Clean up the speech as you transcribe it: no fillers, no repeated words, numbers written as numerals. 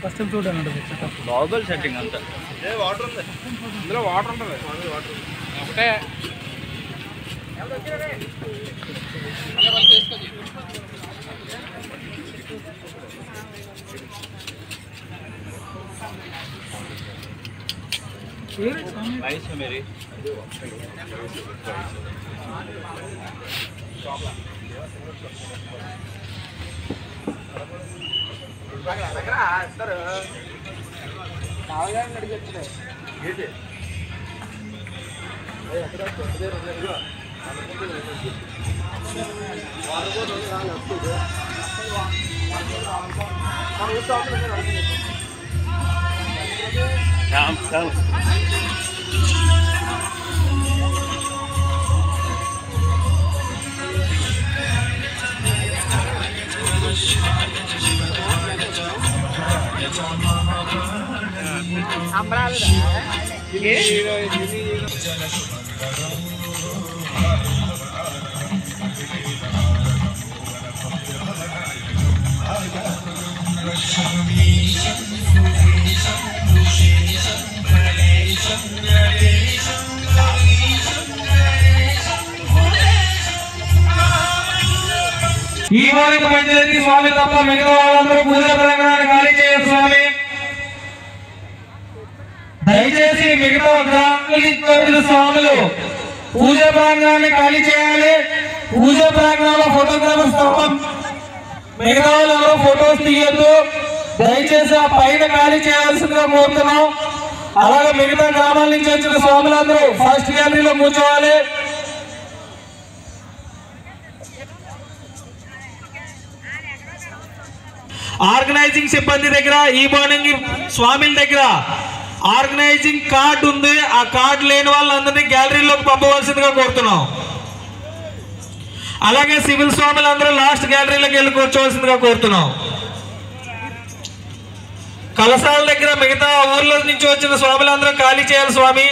First చూడండి బాగుబల్ setting అంతా water ఉంది ఇందులో వాటర్ ఉంటుంది ఒకటే नाइस है मेरी పంచాయతీ స్వామి తప్ప మిగతా వాళ్ళందరూ పూజ ప్రాంగణాన్ని ఖాళీ చేయాలి స్వామి. దయచేసి మిగతా గ్రామాల స్వాములు పూజ ప్రాంగణాన్ని ఖాళీ చేయాలి. పూజ ప్రాంగణంలో ఫోటోగ్రాఫర్స్ తప్ప మిగతా వాళ్ళు ఎవరో ఫొటోస్ తీయద్దు. దయచేసి ఆ పైన ఖాళీ చేయాల్సిందిగా కోరుతున్నాం. అలాగే మిగతా గ్రామాల నుంచి వచ్చిన స్వాములందరూ ఫస్ట్ గ్యాలరీలో కూర్చోవాలి. ఆర్గనైజింగ్ సిబ్బంది దగ్గర ఈ మార్నింగ్ స్వామిల దగ్గర ఆర్గనైజింగ్ కార్డు ఉంది. ఆ కార్డు లేని వాళ్ళందరినీ గ్యాలరీలోకి పంపవలసిందిగా కోరుతున్నాం. అలాగే సివిల్ స్వాములందరూ లాస్ట్ గ్యాలరీలోకి వెళ్ళి కూర్చోవలసిందిగా కోరుతున్నాం. కలసాల దగ్గర మిగతా ఊర్ల నుంచి వచ్చిన స్వాములందరూ ఖాళీ చేయాలి స్వామి.